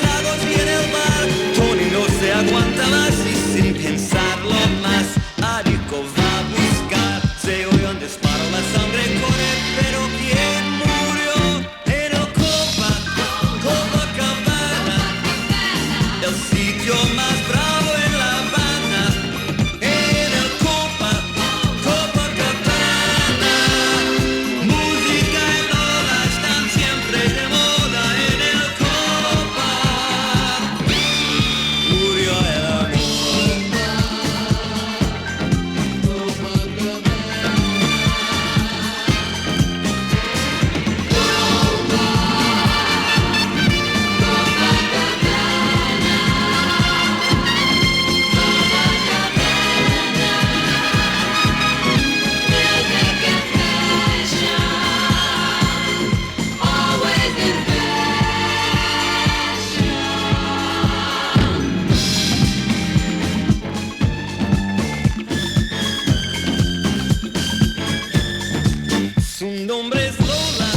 tragos y en el bar la sangre corre, pero ¿quién murió en el Copacabana? El sitio más bravo en La Habana, en el Copacabana. Música y Lola están siempre de moda en el Copa. Murió el amor. Su nombre es Lola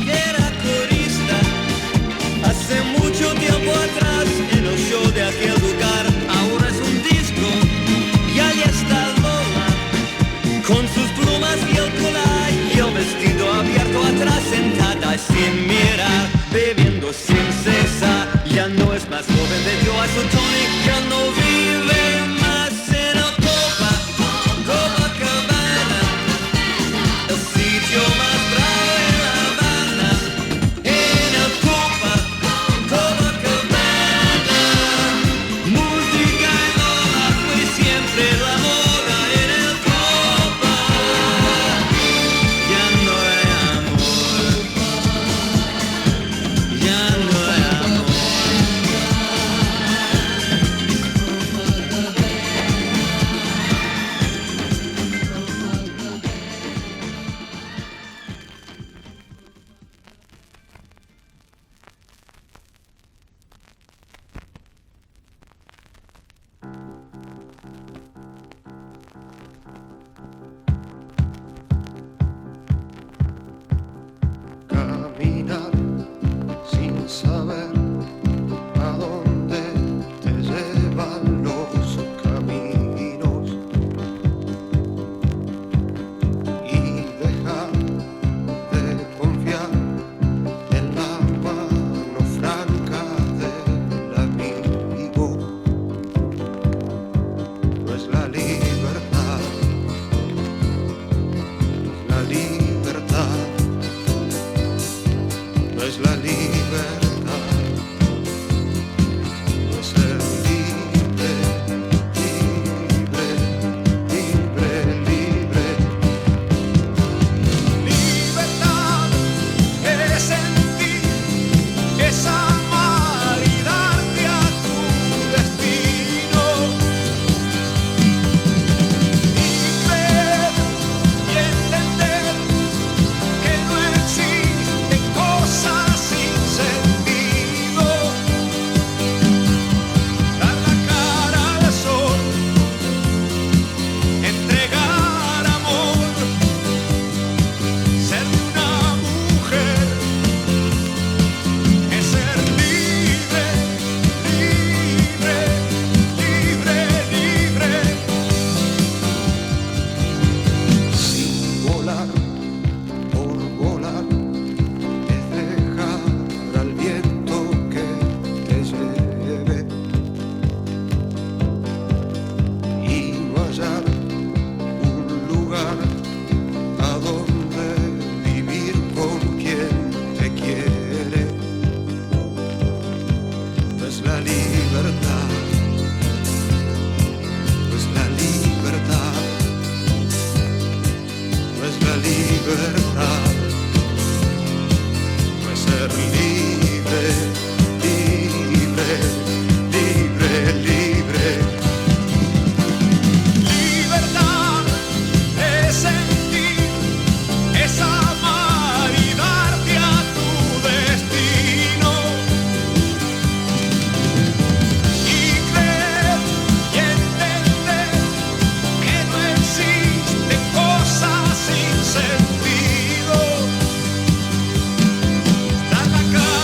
y era corista hace mucho tiempo atrás en el show de aquel lugar. Ahora es un disco y ahí está Lola con sus plumas y el collar y el vestido abierto atrás, sentada sin mirar, bebiendo sin cesar. Ya no es más joven, bebió a su tonic, ya no vive más en el Copacabana. El sitio más bravo en La Habana, en el Copacabana. Música y Lola fue siempre la moda en el Copa. Ya no hay amor, ya no hay amor. Caminar sin saber a dónde te llevan los caminos y dejar de confiar en la mano franca del amigo. No es la libertad, la libertad. No es la libertad, no es ser libre, libre, libre, libre. Libertad es sentir, es amar y darte a tu destino. Y creer y entender que no existen cosas sin sentido. Dar la cara al sol, entregar amor, ser una mujer es ser libre, libre, libre, libre. Sin volar por volar es dejar al viento que te lleve y no hallar un lugar a donde vivir con quien te quiere. No es la libertad, no es la libertad, no es la libertad. No es ser libre, libre, libre, libre. Libertad es sentir, es amar y darte a tu destino. Y creer y entender que no existen cosas sin sentido. Dar la cara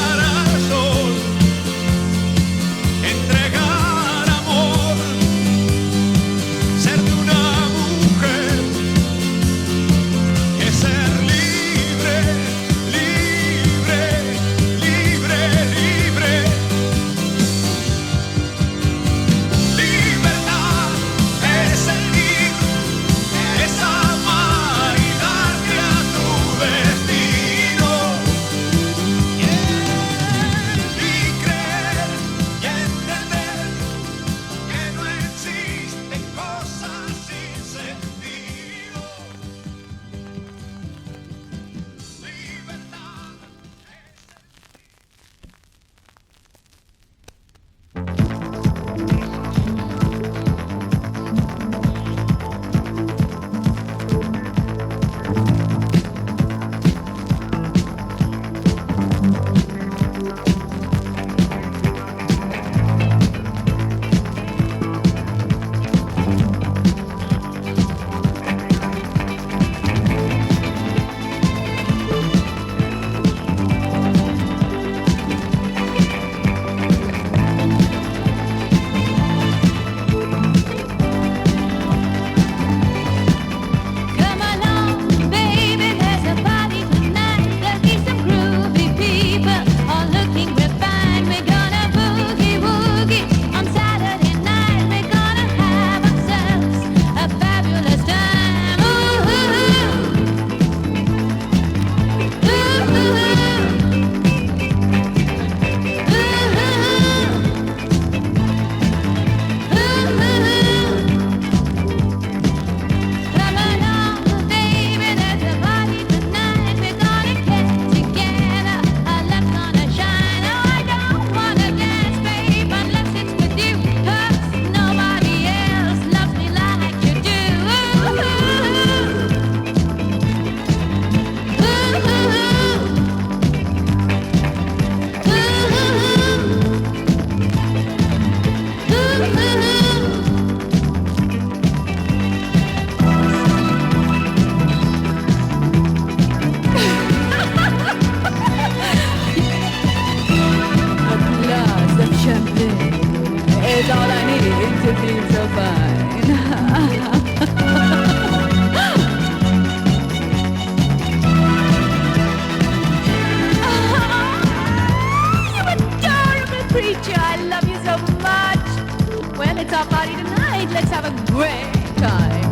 have a great time.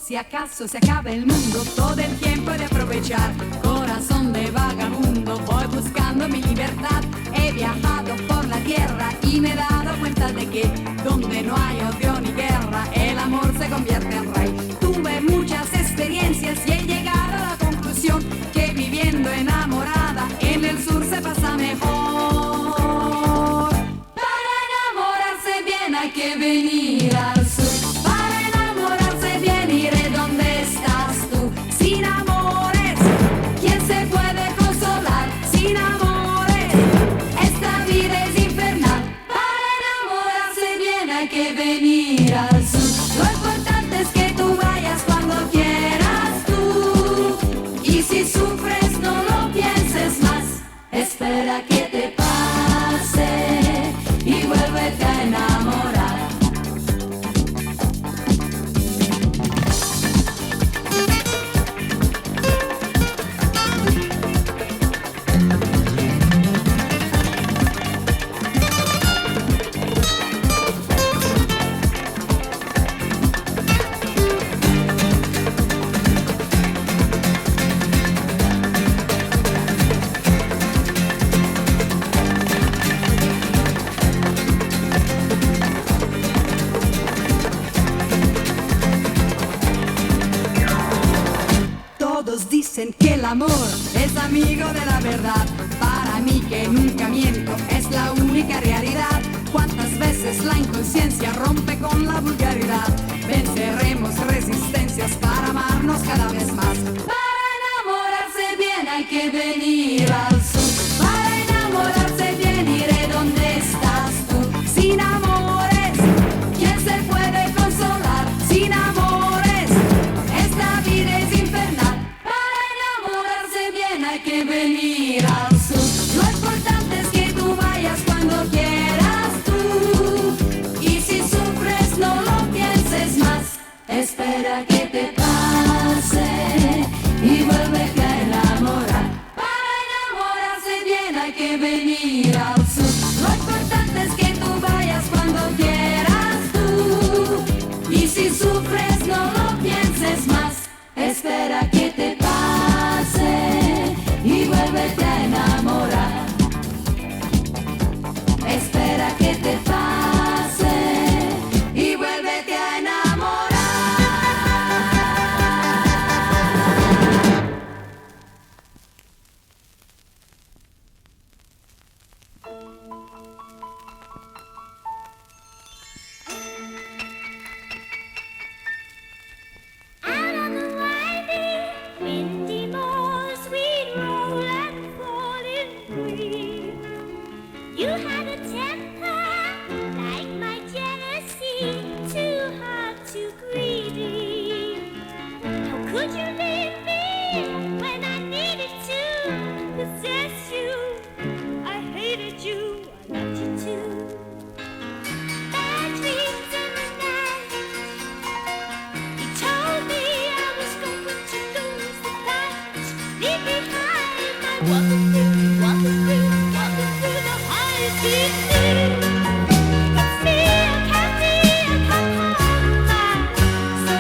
Si acaso se acaba el mundo, todo el tiempo de aprovechar. Corazón de de vagabundo voy buscando mi libertad. He viajado por la tierra y me he dado cuenta de que donde no hay odio ni guerra, el amor se convierte en rey. Tuve muchas experiencias y he llegado a la conclusión que viviendo enamorada en el sur se pasa mejor. Para enamorarse bien hay que venir al sur. Para enamorarse bien iré donde estás tú. Sin amores, ¿quién se puede consolar? Sin amores, esta vida es infernal. Para enamorarse bien hay que venir al sur. Lo importante es que tú vayas cuando quieras tú. Y si sufres no lo pienses más. Espera que te pase y vuélvete a enamorar. Todos dicen que el amor es amigo de la verdad. Para mí que nunca miento es la única realidad. Cuántas veces la inconsciencia rompe con la vulgaridad. Venceremos resistencias para amarnos cada vez más. Para enamorarse bien hay que venir al sur. Para enamorarse bien iré donde estás tú. Sin amores, ¿quién se puede consolar? Sin amores, esta vida es infernal. Para enamorarse bien hay que venir al sur. Lo importante es que tú vayas cuando quieras tú. Y si sufres no lo pienses más. Espera que te pase y vuélvete a enamorar. Para enamorarse bien hay que venir al sur. Lo importante es que tú vayas cuando quieras tú. Y si sufres no lo pienses más. Espera que te pase y vuélvete a enamorar. Espera que te pase y vuélvete a enamorar. Out on the winding, windy moors, we'd roll and fall in free. You had a temper like my jealousy, too hard, too greedy. How could you leave me when I needed to possess you? I hated you, I loved you too. Bad dreams in the night. You told me I was going to lose the fight. Leave behind my walking through the high deep sea. It's me, I can't be, I come home by. So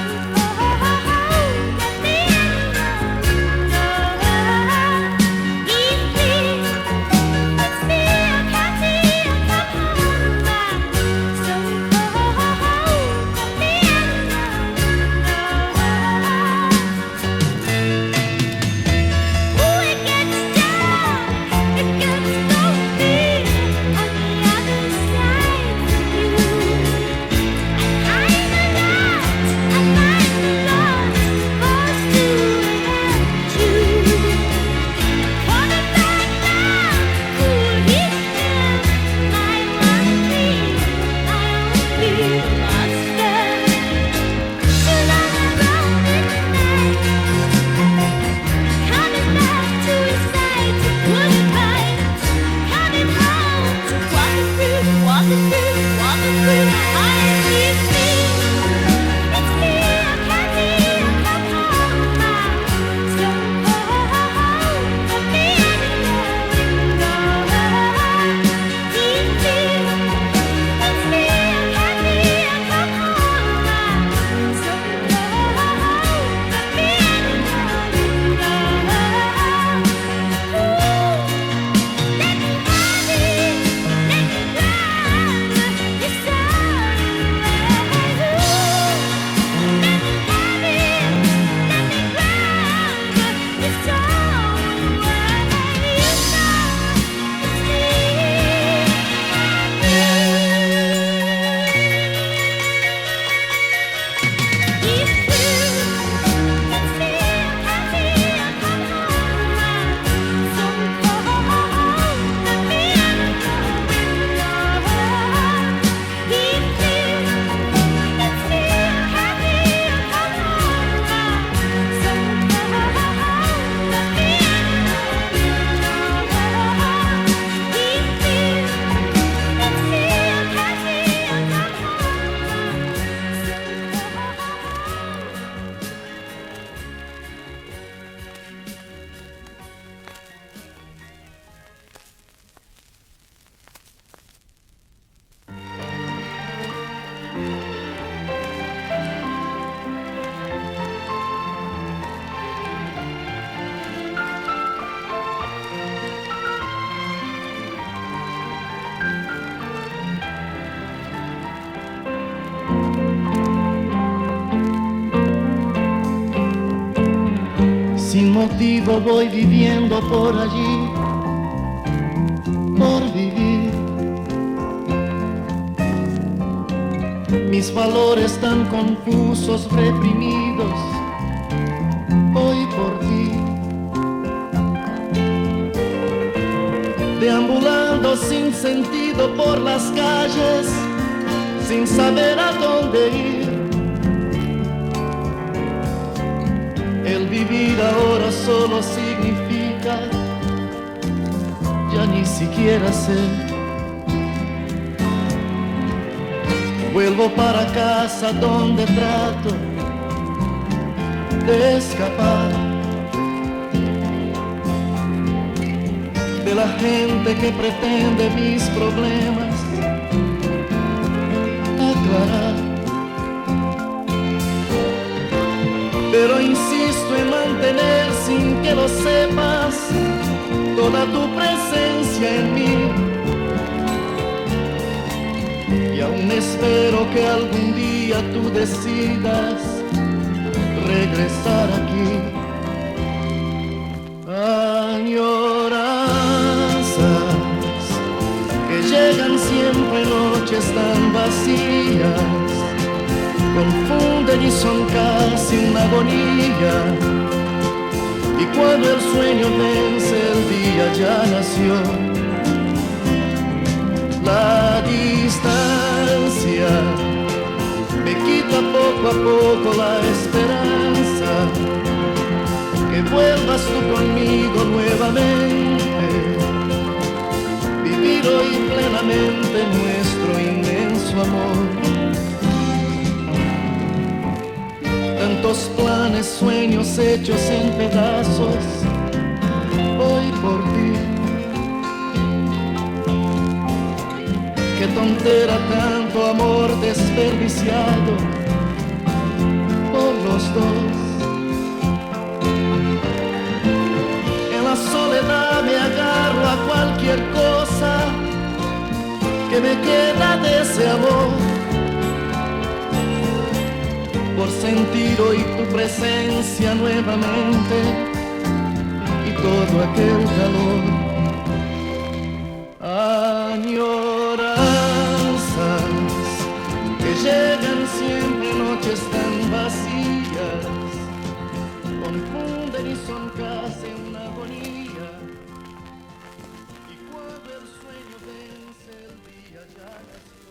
let me alone. Leave me. It's me, I can't be, I come home by. So let me alone. Ooh, it gets dark. Sin motivo voy viviendo por allí, por vivir. Mis valores tan confusos, reprimidos, hoy por ti. Deambulando sin sentido por las calles, sin saber a dónde ir. El vivir ahora solo significa ya ni siquiera sé. Vuelvo para casa donde trato de escapar de la gente que pretende mis problemas aclarar. Pero insisto en mantener sin que lo sepas toda tu presencia en mí. Y aún espero que algún día tú decidas regresar aquí. Añoranzas que llegan siempre noches tan vacías, confunden y son casi una agonía. Y cuando el sueño vence, el día ya nació. La distancia me quita poco a poco la esperanza que vuelvas tú conmigo nuevamente, vivir hoy plenamente nuestro inmenso amor. Tantos planes, sueños hechos en pedazos, hoy por ti. Qué tontera tanto amor desperdiciado por los dos. En la soledad me agarro a cualquier cosa que me queda de ese amor, por sentir hoy tu presencia nuevamente y todo aquel calor. Añoranzas que llegan siempre noches tan vacías, confunden y son casi una agonía. Y cuando el sueño vence, el día ya nació.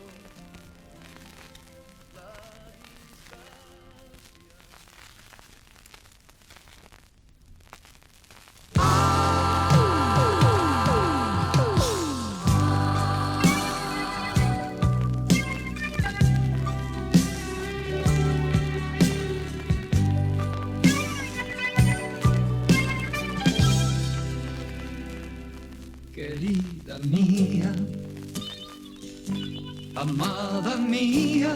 Querida mía, amada mía,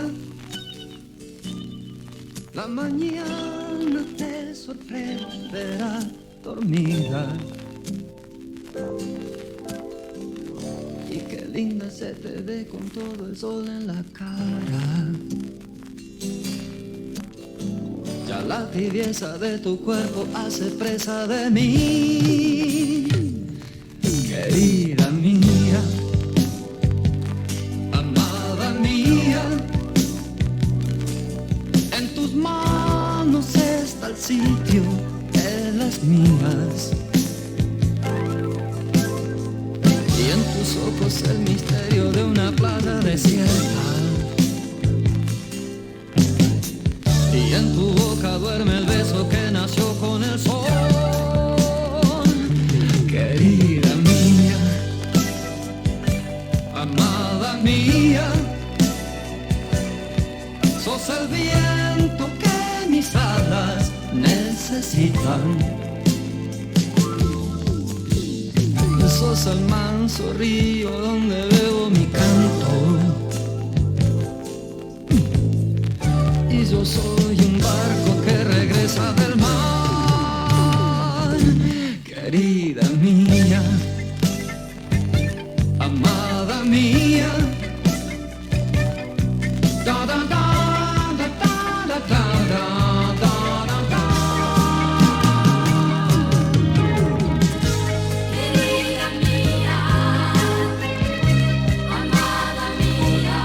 la mañana te sorprenderá dormida. Y qué linda se te ve con todo el sol en la cara. Ya la tibieza de tu cuerpo hace presa de mí. Querida mía, amada mía, en tus manos está el sitio de las mías, y en tus ojos el misterio de una playa desierta, y en tu boca duerme el beso que nació con el sol. Querida mía, amada mía, sos el viento que mis alas necesitan. Sos el manso río donde bebo mi canto. y yo soy un barco que regresa del mar. Querida mía, amada mía. Da, da, da, da, da, da, da, da, da, da. Querida mía, amada mía.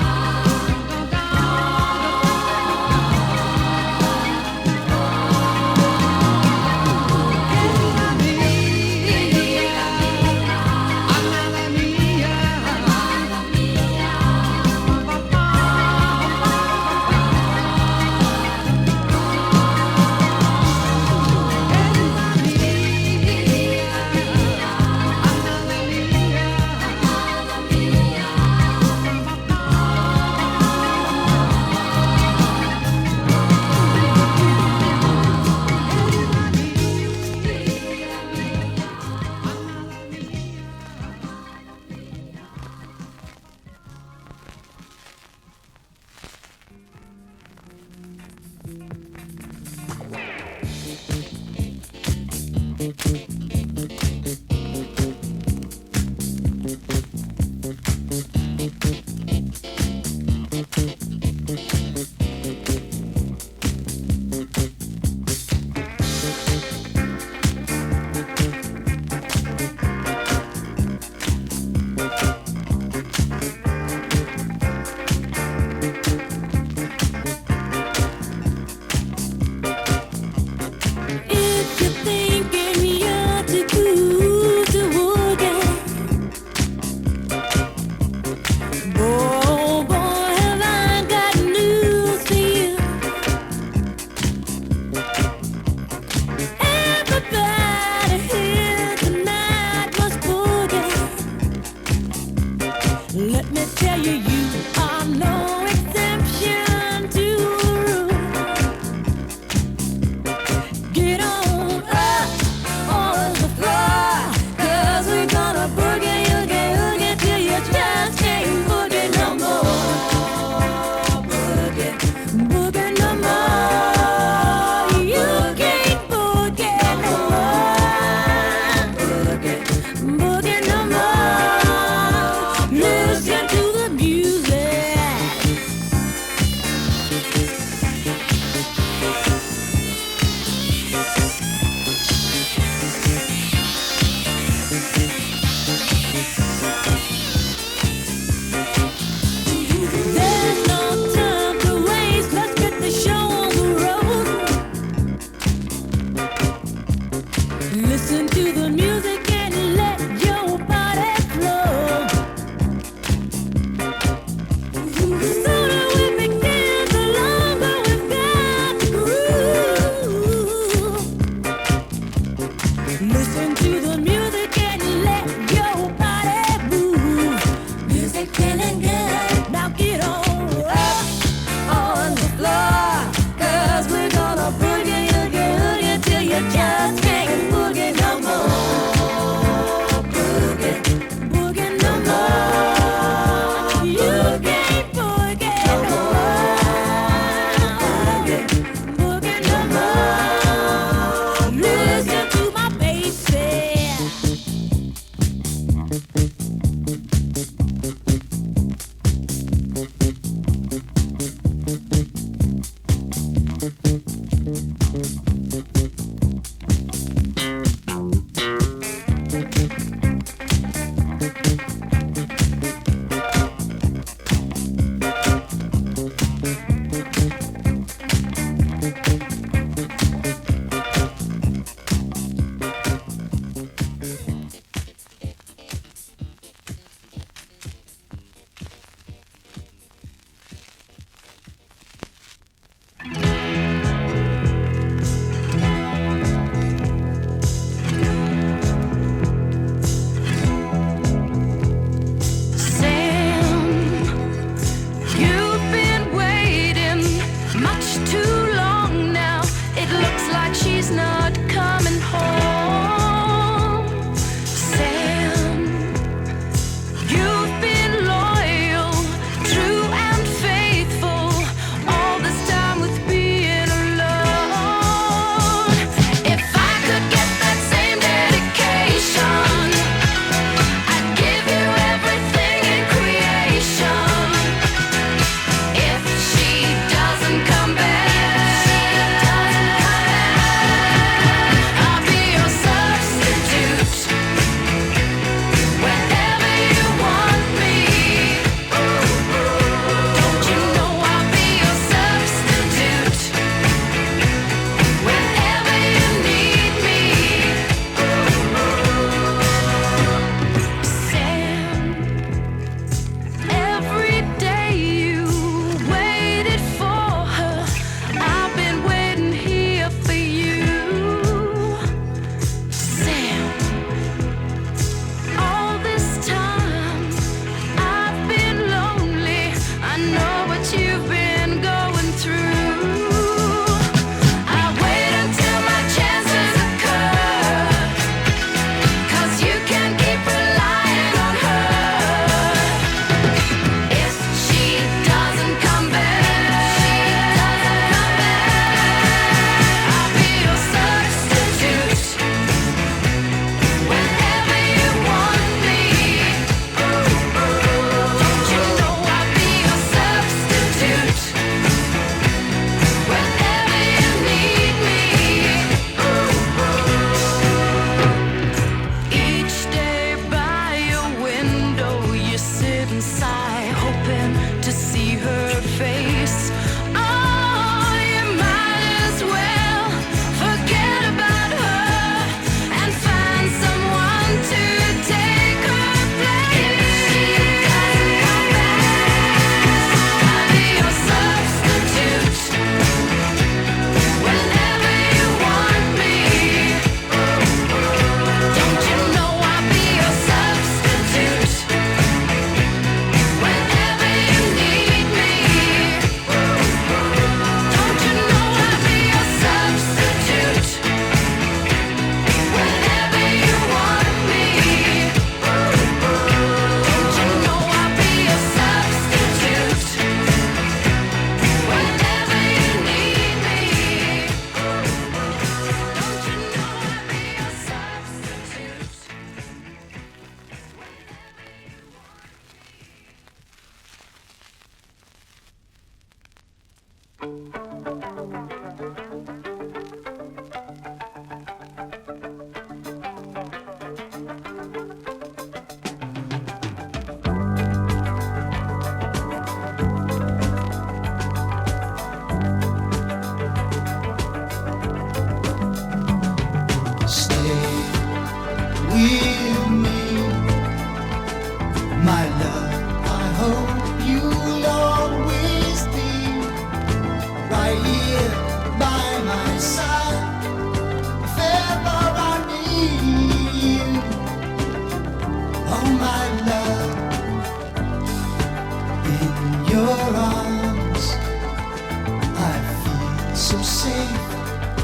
so safe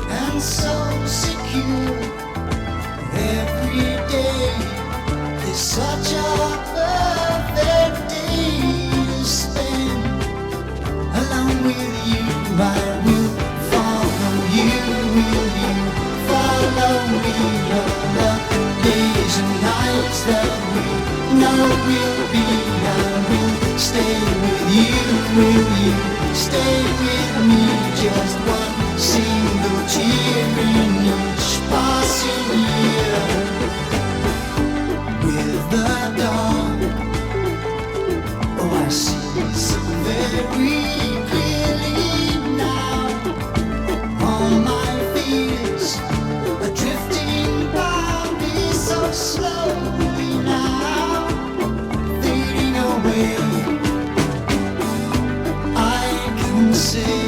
and so secure. Every day is such a perfect day to spend along with you. I will follow you. Will you follow me? All the days and nights that we know will be. I will stay with you. Will you stay with me? Just one single tear in each passing year. With the dawn, oh, I see so very clearly now. All my fears are drifting by me so slowly now, fading away. I can say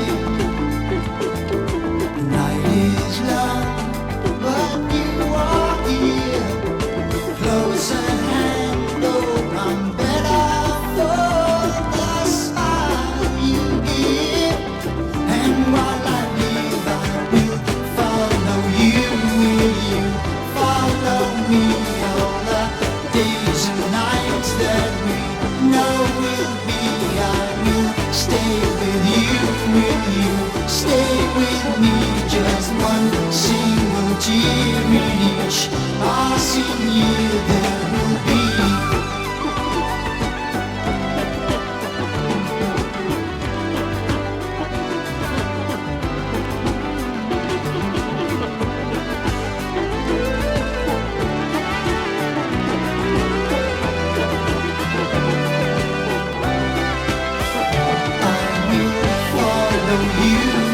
the night is long, but you are here, close at hand. Oh, I'm better for the smile you give. And while I live, I will follow you. Will you follow me? All the days and nights that we know will be. I will stay with you. Will you stay with me? Just one single tear in each passing year there will be. I will follow you.